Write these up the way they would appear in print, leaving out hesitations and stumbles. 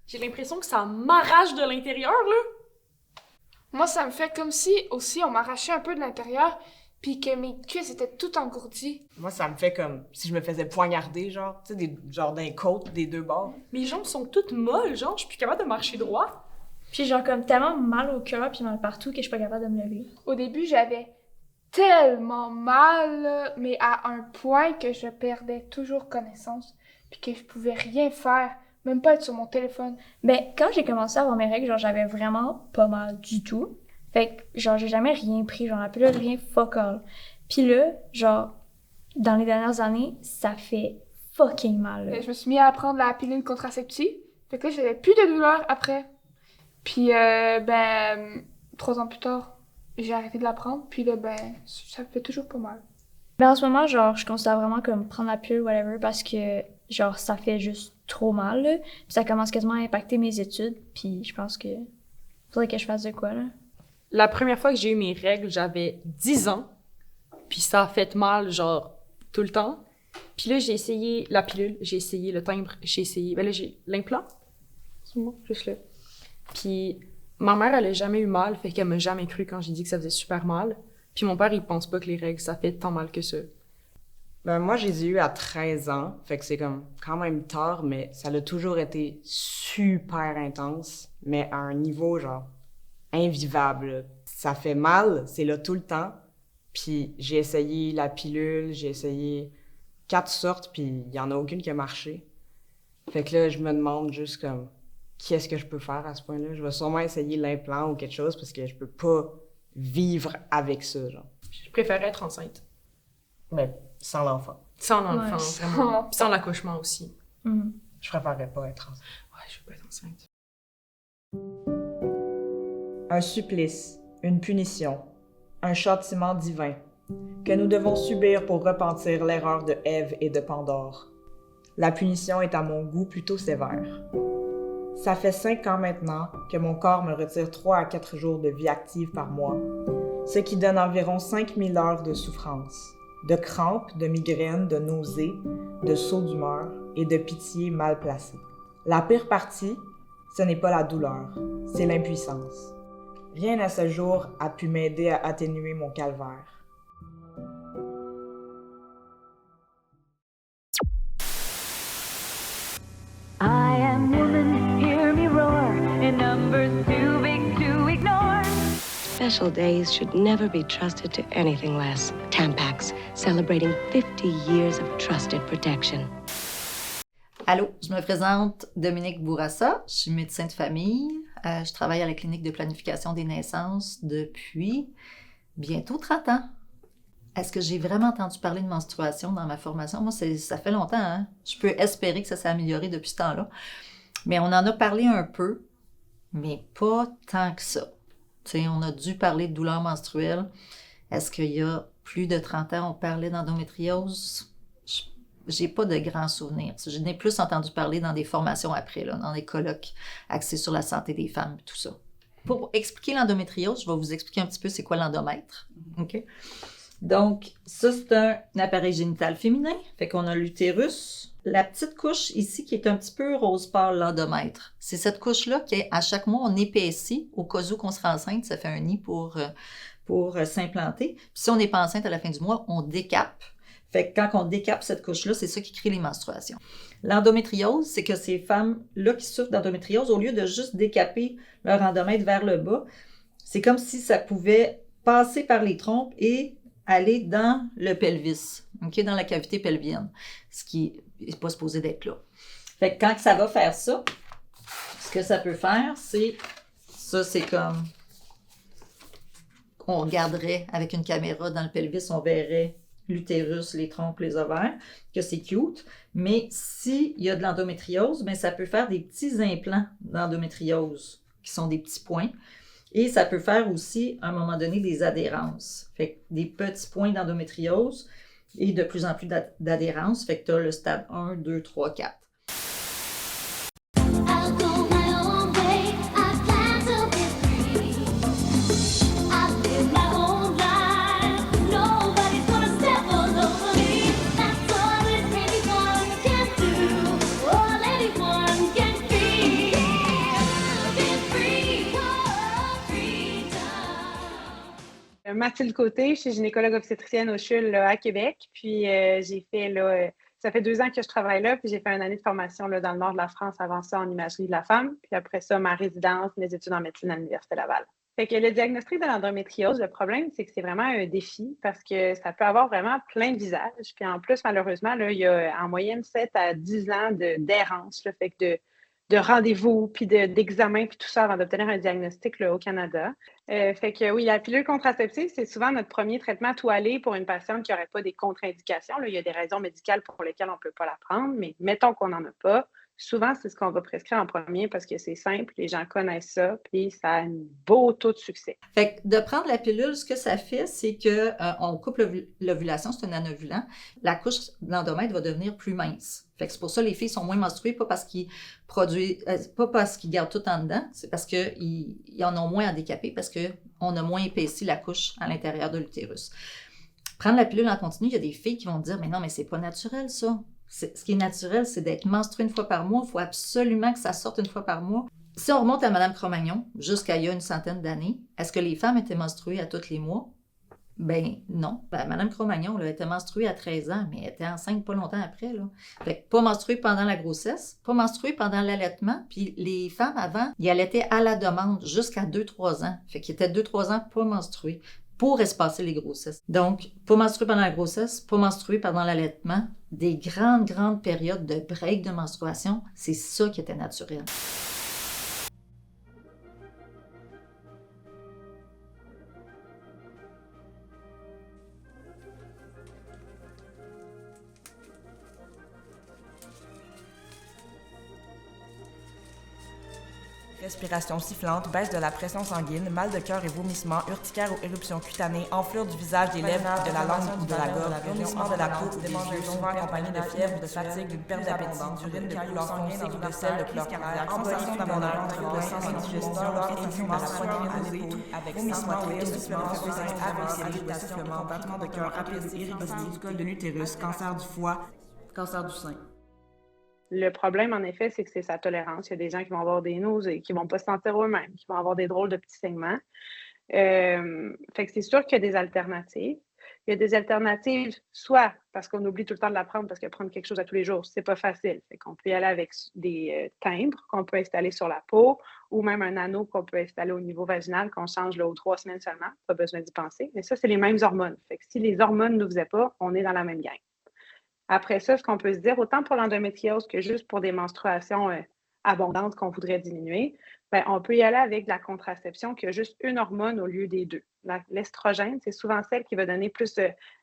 J'ai l'impression que ça m'arrache de l'intérieur, là. Moi, ça me fait comme si, aussi, on m'arrachait un peu de l'intérieur, puis que mes cuisses étaient toutes engourdies. Moi, ça me fait comme si je me faisais poignarder, genre, tu sais, genre d'un côte des deux bords. Mes jambes sont toutes molles, genre, je suis plus capable de marcher droit. Puis genre comme tellement mal au cœur puis mal partout que je suis pas capable de me lever. Au début, j'avais tellement mal, mais à un point que je perdais toujours connaissance, puis que je pouvais rien faire, même pas être sur mon téléphone. Ben, quand j'ai commencé à avoir mes règles, genre j'avais vraiment pas mal du tout. Fait que genre j'ai jamais rien pris, genre la pilule, rien fuck all. Puis là, genre, dans les dernières années, ça fait fucking mal, là. Je me suis mis à prendre la pilule contraceptive, fait que là, j'avais plus de douleur après. Puis, 3 ans plus tard, j'ai arrêté de la prendre, puis là, ça me fait toujours pas mal. Ben en ce moment, genre, je considère vraiment comme prendre la pilule, whatever, parce que, genre, ça fait juste trop mal, là. Puis ça commence quasiment à impacter mes études, puis je pense que faudrait que je fasse de quoi, là. La première fois que j'ai eu mes règles, j'avais 10 ans. Puis ça a fait mal, genre, tout le temps. Puis là, j'ai essayé la pilule, j'ai essayé le timbre, j'ai essayé... Ben là, j'ai l'implant. C'est bon, juste là. Puis ma mère, elle a jamais eu mal, fait qu'elle m'a jamais cru quand j'ai dit que ça faisait super mal. Puis mon père, il pense pas que les règles, ça fait tant mal que ça. Ben, moi, je les ai eu à 13 ans, fait que c'est comme quand même tard, mais ça a toujours été super intense, mais à un niveau, genre, invivable. Ça fait mal, c'est là tout le temps. Puis j'ai essayé la pilule, j'ai essayé 4 sortes, puis il y en a aucune qui a marché. Fait que là, je me demande juste comme, qu'est-ce que je peux faire à ce point-là? Je vais sûrement essayer l'implant ou quelque chose parce que je peux pas vivre avec ça, genre. Je préférais être enceinte. Mais sans l'enfant. Sans l'enfant, Ouais, vraiment. sans Puis sans l'accouchement aussi. Je préférerais pas être enceinte. Ouais, je veux pas être enceinte. Un supplice, une punition, un châtiment divin, que nous devons subir pour repentir l'erreur de Ève et de Pandore. La punition est à mon goût plutôt sévère. Ça fait 5 ans maintenant que mon corps me retire 3 à 4 jours de vie active par mois, ce qui donne environ 5000 heures de souffrance, de crampes, de migraines, de nausées, de sauts d'humeur et de pitié mal placée. La pire partie, ce n'est pas la douleur, c'est l'impuissance. Rien à ce jour a pu m'aider à atténuer mon calvaire. I am woman, hear me roar, in numbers too big to ignore. Special days should never be trusted to anything less. Tampax, celebrating 50 years of trusted protection. Allô, je me présente Dominique Bourassa, je suis médecin de famille, je travaille à la clinique de planification des naissances depuis bientôt 30 ans. Est-ce que j'ai vraiment entendu parler de menstruation dans ma formation? Moi, ça fait longtemps, hein? Je peux espérer que ça s'est amélioré depuis ce temps-là. Mais on en a parlé un peu, mais pas tant que ça. T'sais, on a dû parler de douleurs menstruelles. Est-ce qu'il y a plus de 30 ans, on parlait d'endométriose? J'ai pas de grands souvenirs. Je n'ai plus entendu parler dans des formations après, là, dans des colloques axés sur la santé des femmes et tout ça. Pour expliquer l'endométriose, je vais vous expliquer un petit peu c'est quoi l'endomètre. OK? Donc, ça, c'est un appareil génital féminin. Fait qu'on a l'utérus. La petite couche ici qui est un petit peu rose pâle, l'endomètre. C'est cette couche-là qu'à chaque mois, on épaissit au cas où qu'on sera enceinte. Ça fait un nid pour s'implanter. Puis si on n'est pas enceinte à la fin du mois, on décape. Fait que quand on décape cette couche-là, c'est ça qui crée les menstruations. L'endométriose, c'est que ces femmes-là qui souffrent d'endométriose, au lieu de juste décaper leur endomètre vers le bas, c'est comme si ça pouvait passer par les trompes et aller dans le pelvis, okay, dans la cavité pelvienne, ce qui n'est pas supposé d'être là. Fait que quand ça va faire ça, ce que ça peut faire, c'est... Ça, c'est comme... On regarderait avec une caméra dans le pelvis, on verrait l'utérus, les trompes, les ovaires, que c'est cute. Mais s'il y a de l'endométriose, bien, ça peut faire des petits implants d'endométriose, qui sont des petits points. Et ça peut faire aussi, à un moment donné, des adhérences. Fait que des petits points d'endométriose et de plus en plus d'adhérences. Fait que tu as le stade 1, 2, 3, 4. Mathilde Côté, je suis gynécologue obstétricienne au CHUL là, à Québec. Puis j'ai fait là, ça fait 2 ans que je travaille là, puis j'ai fait une année de formation là, dans le nord de la France, avant ça en imagerie de la femme. Puis après ça, ma résidence, mes études en médecine à l'Université Laval. Fait que le diagnostic de l'endométriose, le problème, c'est que c'est vraiment un défi parce que ça peut avoir vraiment plein de visages. Puis en plus, malheureusement, là, il y a en moyenne 7 à 10 ans d'errance, là, fait que de rendez-vous, puis d'examens, puis tout ça avant d'obtenir un diagnostic là, au Canada. Fait que oui, la pilule contraceptive, c'est souvent notre premier traitement toilé pour une patiente qui n'aurait pas des contre-indications. Là, il y a des raisons médicales pour lesquelles on ne peut pas la prendre, mais mettons qu'on n'en a pas. Souvent, c'est ce qu'on va prescrire en premier parce que c'est simple, les gens connaissent ça, puis ça a un beau taux de succès. Fait que de prendre la pilule, ce que ça fait, c'est que on coupe l'ovulation, c'est un anovulant. La couche de l'endomètre va devenir plus mince. Fait que c'est pour ça que les filles sont moins menstruées, pas parce qu'ils gardent tout en dedans, c'est parce qu'ils en ont moins à décaper, parce qu'on a moins épaissi la couche à l'intérieur de l'utérus. Prendre la pilule en continu, il y a des filles qui vont dire « Mais non, mais c'est pas naturel, ça. » Ce qui est naturel, c'est d'être menstruée une fois par mois. Il faut absolument que ça sorte une fois par mois. Si on remonte à Mme Cro-Magnon, jusqu'à il y a une centaine d'années, est-ce que les femmes étaient menstruées à tous les mois? Ben non. Mme Cro-Magnon, elle était menstruée à 13 ans, mais elle était enceinte pas longtemps après. Là. Fait que pas menstruée pendant la grossesse, pas menstruée pendant l'allaitement. Puis les femmes, avant, ils allaitaient à la demande jusqu'à 2-3 ans. Fait qu'ils étaient 2-3 ans pas menstruées pour espacer les grossesses. Donc, pas menstruée pendant la grossesse, pas menstruée pendant l'allaitement, des grandes périodes de break de menstruation, c'est ça qui était naturel. Respiration sifflante, baisse de la pression sanguine, mal de cœur et vomissements, urticaire ou éruption cutanée, enflure du visage, des lèvres, de la langue ou de la gorge, jaunissement de la peau ou des yeux, souvent accompagné de fièvre, de fatigue, d'une perte d'appétit, d'urine de couleur foncée ou de sel, de couleur claire, embolisme pulmonaire, trouble sans indigestion, infection de la poignée à l'épaule, avec vomissements ou essoufflement, AVC, de soufflement, battement de cœur rapide, irritabilité du col de l'utérus, cancer du foie, cancer du sein. Le problème, en effet, c'est que c'est sa tolérance. Il y a des gens qui vont avoir des nausées, qui ne vont pas se sentir eux-mêmes, qui vont avoir des drôles de petits saignements. Fait que c'est sûr qu'il y a des alternatives. Il y a des alternatives, soit parce qu'on oublie tout le temps de la prendre, parce que prendre quelque chose à tous les jours, c'est pas facile. Fait qu'on peut y aller avec des timbres qu'on peut installer sur la peau, ou même un anneau qu'on peut installer au niveau vaginal, qu'on change là, aux 3 semaines seulement. Pas besoin d'y penser. Mais ça, c'est les mêmes hormones. Fait que si les hormones ne nous faisaient pas, on est dans la même gang. Après ça, ce qu'on peut se dire, autant pour l'endométriose que juste pour des menstruations abondantes qu'on voudrait diminuer, ben, on peut y aller avec de la contraception qui a juste une hormone au lieu des deux. L'estrogène, c'est souvent celle qui va donner plus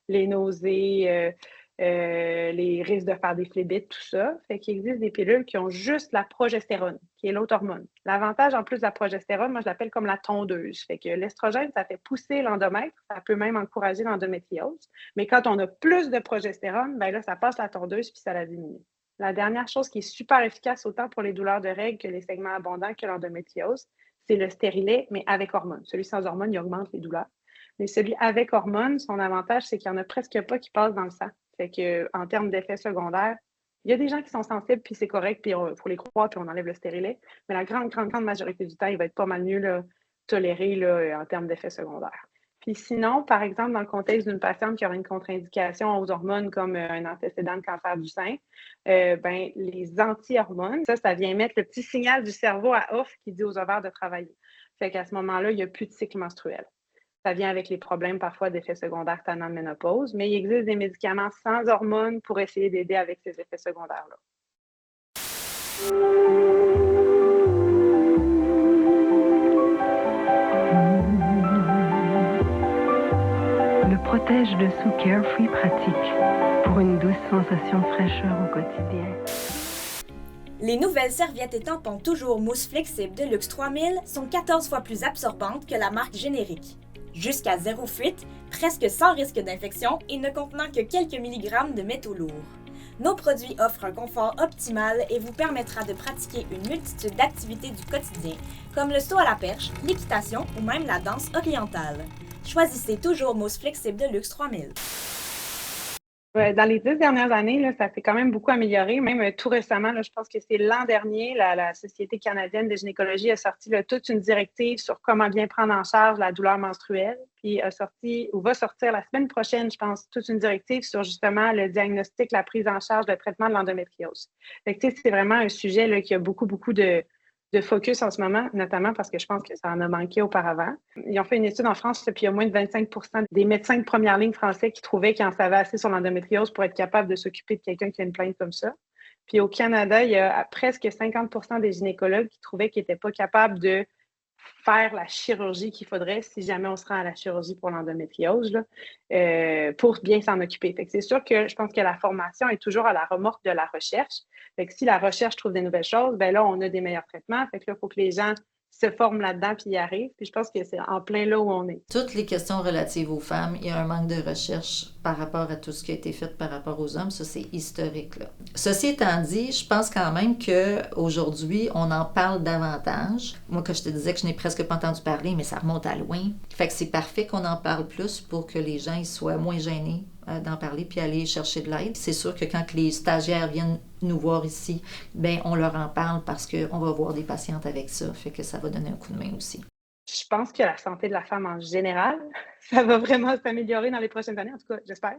les nausées, les risques de faire des phlébites, tout ça. Fait qu'il existe des pilules qui ont juste la progestérone, qui est l'autre hormone. L'avantage, en plus de la progestérone, moi, je l'appelle comme la tondeuse. Fait que l'estrogène, ça fait pousser l'endomètre, ça peut même encourager l'endométriose. Mais quand on a plus de progestérone, ben là, ça passe la tondeuse puis ça la diminue. La dernière chose qui est super efficace autant pour les douleurs de règles que les segments abondants que l'endométriose, c'est le stérilet, mais avec hormones. Celui sans hormones, il augmente les douleurs. Mais celui avec hormones, son avantage, c'est qu'il n'y en a presque pas qui passent dans le sang. Fait que, en termes d'effets secondaires, il y a des gens qui sont sensibles, puis c'est correct, puis il faut les croire, puis on enlève le stérilet. Mais la grande majorité du temps, il va être pas mal mieux là, toléré là, en termes d'effets secondaires. Puis sinon, par exemple, dans le contexte d'une patiente qui aurait une contre-indication aux hormones comme un antécédent de cancer du sein, ben, les anti-hormones, ça vient mettre le petit signal du cerveau à off qui dit aux ovaires de travailler. Fait qu'à ce moment-là, il n'y a plus de cycle menstruel. Ça vient avec les problèmes parfois d'effets secondaires tannant de ménopause, mais il existe des médicaments sans hormones pour essayer d'aider avec ces effets secondaires-là. Le protège dessous Carefree pratique pour une douce sensation de fraîcheur au quotidien. Les nouvelles serviettes et tampons toujours mousse flexible de Luxe 3000 sont 14 fois plus absorbantes que la marque générique. Jusqu'à 0 fuite, presque sans risque d'infection et ne contenant que quelques milligrammes de métaux lourds. Nos produits offrent un confort optimal et vous permettra de pratiquer une multitude d'activités du quotidien, comme le saut à la perche, l'équitation ou même la danse orientale. Choisissez toujours mousse flexible de Luxe 3000. Ouais, dans les 10 dernières années, là, ça s'est quand même beaucoup amélioré. Même tout récemment, là, je pense que c'est l'an dernier, la Société canadienne de gynécologie a sorti là, toute une directive sur comment bien prendre en charge la douleur menstruelle. Puis a sorti, ou va sortir la semaine prochaine, je pense, toute une directive sur justement le diagnostic, la prise en charge, le traitement de l'endométriose. Fait que, tu sais, c'est vraiment un sujet là, qui a beaucoup de focus en ce moment, notamment parce que je pense que ça en a manqué auparavant. Ils ont fait une étude en France, puis il y a moins de 25% des médecins de première ligne français qui trouvaient qu'ils en savaient assez sur l'endométriose pour être capable de s'occuper de quelqu'un qui a une plainte comme ça. Puis au Canada, il y a presque 50% des gynécologues qui trouvaient qu'ils n'étaient pas capables de faire la chirurgie qu'il faudrait si jamais on se rend à la chirurgie pour l'endométriose, là, pour bien s'en occuper. Fait que c'est sûr que je pense que la formation est toujours à la remorque de la recherche. Fait que si la recherche trouve des nouvelles choses, ben là, on a des meilleurs traitements. Fait que là, il faut que les gens se forment là-dedans puis y arrivent. Puis je pense que c'est en plein là où on est. Toutes les questions relatives aux femmes, il y a un manque de recherche par rapport à tout ce qui a été fait par rapport aux hommes. Ça, c'est historique, là. Ceci étant dit, je pense quand même qu'aujourd'hui, on en parle davantage. Moi, quand je te disais que je n'ai presque pas entendu parler, mais ça remonte à loin. Fait que c'est parfait qu'on en parle plus pour que les gens ils soient moins gênés d'en parler puis aller chercher de l'aide. C'est sûr que quand les stagiaires viennent nous voir ici, ben on leur en parle parce qu'on va voir des patientes avec ça. Fait que ça va donner un coup de main aussi. Je pense que la santé de la femme en général, ça va vraiment s'améliorer dans les prochaines années, en tout cas, j'espère.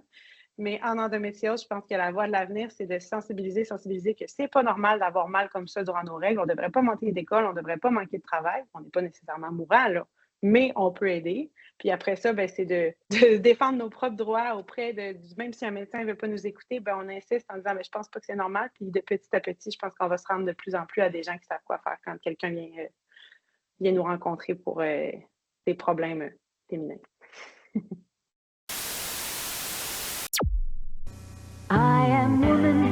Mais en endométriose, je pense que la voie de l'avenir, c'est de sensibiliser que c'est pas normal d'avoir mal comme ça durant nos règles. On devrait pas manquer d'école, on devrait pas manquer de travail. On n'est pas nécessairement mourant, là, mais on peut aider. Puis après ça, ben, c'est de défendre nos propres droits auprès même si un médecin ne veut pas nous écouter, ben, on insiste en disant, mais je pense pas que c'est normal. Puis de petit à petit, je pense qu'on va se rendre de plus en plus à des gens qui savent quoi faire quand quelqu'un vient nous rencontrer pour des problèmes féminins. I am woman.